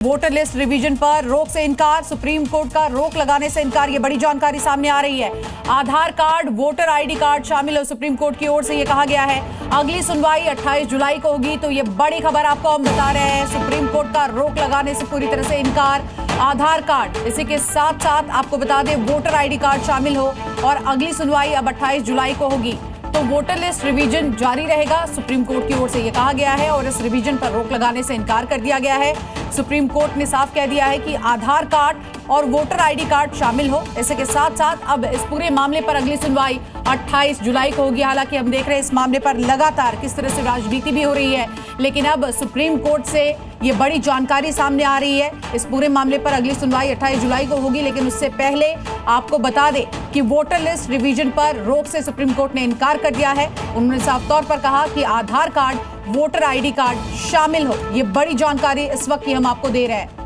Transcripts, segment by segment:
Voter list revision पर रोक से इनकार, सुप्रीम कोर्ट का रोक लगाने से इनकार, ये बड़ी जानकारी सामने आ रही है। आधार कार्ड, वोटर आईडी कार्ड शामिल हो, सुप्रीम कोर्ट की ओर से ये कहा गया है। अगली सुनवाई 28 जुलाई को होगी, तो ये बड़ी खबर आपको हम बता रहे हैं। सुप्रीम कोर्ट का रोक लगाने से पूरी तरह से इनकार। आधार कार्ड, इसी के साथ साथ आपको बता दें वोटर आईडी कार्ड शामिल हो और अगली सुनवाई अब 28 जुलाई को होगी। तो वोटर लिस्ट रिवीजन जारी रहेगा, सुप्रीम कोर्ट की ओर से यह कहा गया है और इस रिवीजन पर रोक लगाने से इनकार कर दिया गया है। सुप्रीम कोर्ट ने साफ कह दिया है कि आधार कार्ड और वोटर आईडी कार्ड शामिल हो। इसी के साथ साथ अब इस पूरे मामले पर अगली सुनवाई 28 जुलाई को होगी। हालांकि हम देख रहे हैं इस मामले पर लगातार किस तरह से राजनीति भी हो रही है, लेकिन अब सुप्रीम कोर्ट से ये बड़ी जानकारी सामने आ रही है। इस पूरे मामले पर अगली सुनवाई 28 जुलाई को होगी, लेकिन उससे पहले आपको बता दें कि वोटर लिस्ट रिवीजन पर रोक से सुप्रीम कोर्ट ने इनकार कर दिया है। उन्होंने साफ तौर पर कहा कि आधार कार्ड, वोटर आईडी कार्ड शामिल हो। ये बड़ी जानकारी इस वक्त की हम आपको दे रहे हैं।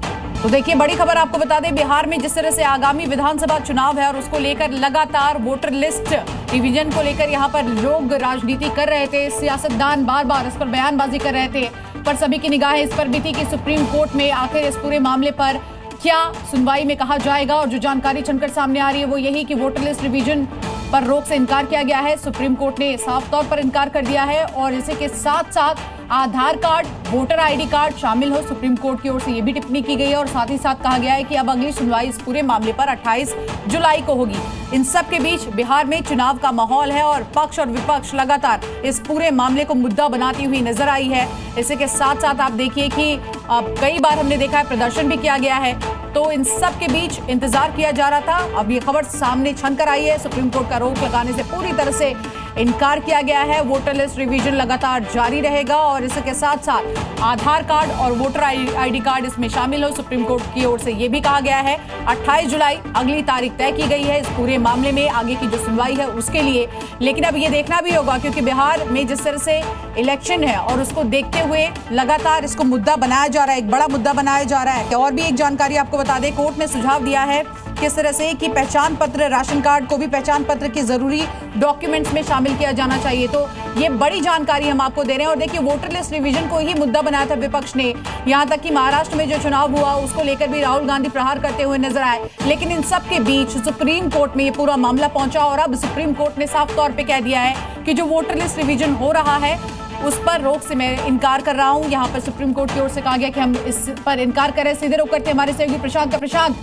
तो देखिए, बड़ी खबर आपको बता दें, बिहार में जिस तरह से आगामी विधानसभा चुनाव है और उसको लेकर लगातार वोटर लिस्ट रिवीजन को लेकर यहाँ पर लोग राजनीति कर रहे थे, सियासतदान बार बार इस पर बयानबाजी कर रहे थे, पर सभी की निगाहें इस पर भी थी कि सुप्रीम कोर्ट में आखिर इस पूरे मामले पर क्या सुनवाई में कहा जाएगा। और जो जानकारी छनकर सामने आ रही है वो यही कि वोटर लिस्ट रिवीजन पर रोक से इनकार किया गया है। सुप्रीम कोर्ट ने साफ तौर पर इनकार कर दिया है और इसी के साथ साथ आधार कार्ड, वोटर आईडी कार्ड शामिल हो, सुप्रीम कोर्ट की ओर से यह भी टिप्पणी की गई है और साथ ही साथ कहा गया है कि अब अगली सुनवाई इस पूरे मामले पर 28 जुलाई को होगी। इन सब के बीच बिहार में चुनाव का माहौल है और पक्ष और विपक्ष लगातार इस पूरे मामले को मुद्दा बनाती हुई नजर आई है। इसी के साथ साथ आप देखिए कि कई बार हमने देखा है प्रदर्शन भी किया गया है, तो इन सब के बीच इंतजार किया जा रहा था। अब ये खबर सामने छन कर आई है, सुप्रीम कोर्ट का रोक लगाने से पूरी तरह से इनकार किया गया है। वोटर लिस्ट रिवीजन लगातार जारी रहेगा और इसके साथ साथ आधार कार्ड और वोटर आईडी कार्ड इसमें शामिल हो। सुप्रीम कोर्ट की ओर से यह भी कहा गया है 28 जुलाई अगली तारीख तय की गई है इस पूरे मामले में आगे की जो सुनवाई है उसके लिए। लेकिन अब ये देखना भी होगा, क्योंकि बिहार में जिस तरह से इलेक्शन है और उसको देखते हुए लगातार इसको मुद्दा बनाया जा रहा है, एक बड़ा मुद्दा बनाया जा रहा है। और भी एक जानकारी आपको बता दें, कोर्ट ने सुझाव दिया है किस तरह से कि पहचान पत्र, राशन कार्ड को भी पहचान पत्र के जरूरी डॉक्यूमेंट्स में शामिल किया जाना चाहिए। तो ये बड़ी जानकारी हम आपको दे रहे हैं। और देखिए, वोटर लिस्ट रिवीजन को ही मुद्दा बनाया था विपक्ष ने, यहां तक कि महाराष्ट्र में जो चुनाव हुआ उसको लेकर भी राहुल गांधी प्रहार करते हुए नजर आए। लेकिन इन सब के बीच सुप्रीम कोर्ट में ये पूरा मामला पहुंचा और अब सुप्रीम कोर्ट ने साफ तौर पर कह दिया है कि जो वोटर लिस्ट रिवीजन हो रहा है उस पर रोक से मैं इनकार कर रहा हूं। यहां पर सुप्रीम कोर्ट की ओर से कहा गया कि हम इस पर इनकार करें। सीधे रुख करते हमारे सहयोगी प्रशांत,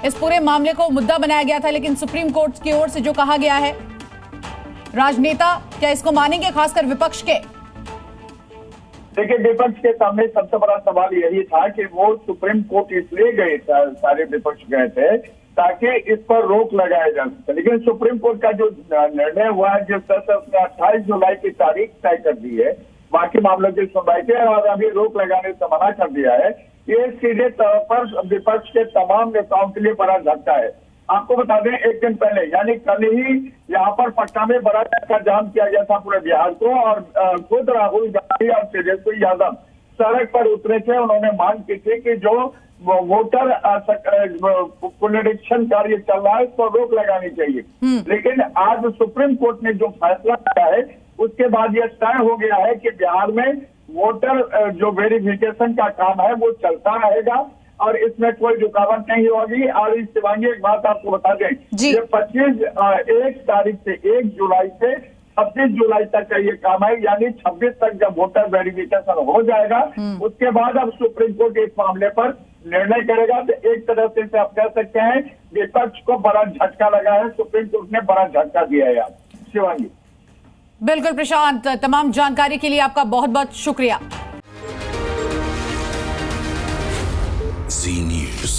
इस पूरे मामले को मुद्दा बनाया गया था, लेकिन सुप्रीम कोर्ट की ओर से जो कहा गया है, राजनेता क्या इसको मानेंगे, खासकर विपक्ष के? देखिए, विपक्ष के सामने सबसे बड़ा सवाल यही था कि वो सुप्रीम कोर्ट इसलिए गए, सारे विपक्ष गए थे ताकि इस पर रोक लगाया जा सके। लेकिन सुप्रीम कोर्ट का जो निर्णय हुआ है, जिस तरह से उसने 28 जुलाई की तारीख तय कर दी है बाकी मामलों की सुनवाई के, और अभी रोक लगाने से मना कर दिया है, ये सीधे तौर पर विपक्ष के तमाम नेताओं के लिए बड़ा झटका है। आपको बता दें, एक दिन पहले यानी कल ही यहाँ पर पटना में बड़ा चक्का जाम किया गया था पूरे बिहार को, और खुद राहुल गांधी और तेजस्वी यादव सड़क पर उतरे थे। उन्होंने मांग की थी कि जो वोटर पुनरीक्षण कार्य चल रहा है उस पर रोक लगानी चाहिए। लेकिन आज सुप्रीम कोर्ट ने जो फैसला किया है उसके बाद यह तय हो गया है कि बिहार में वोटर जो वेरिफिकेशन का काम है वो चलता रहेगा और इसमें कोई रुकावट नहीं होगी। और इस शिवांगी, एक बात आपको बता दें, ये 1 तारीख से 1 जुलाई से 26 जुलाई तक का ये काम है, यानी 26 तक जब वोटर वेरिफिकेशन हो जाएगा उसके बाद अब सुप्रीम कोर्ट इस मामले पर निर्णय करेगा। तो एक तरह से आप कह सकते हैं विपक्ष को बड़ा झटका लगा है, सुप्रीम कोर्ट ने बड़ा झटका दिया है। यार शिवांगी। बिल्कुल प्रशांत, तमाम जानकारी के लिए आपका बहुत बहुत शुक्रिया। Zee News.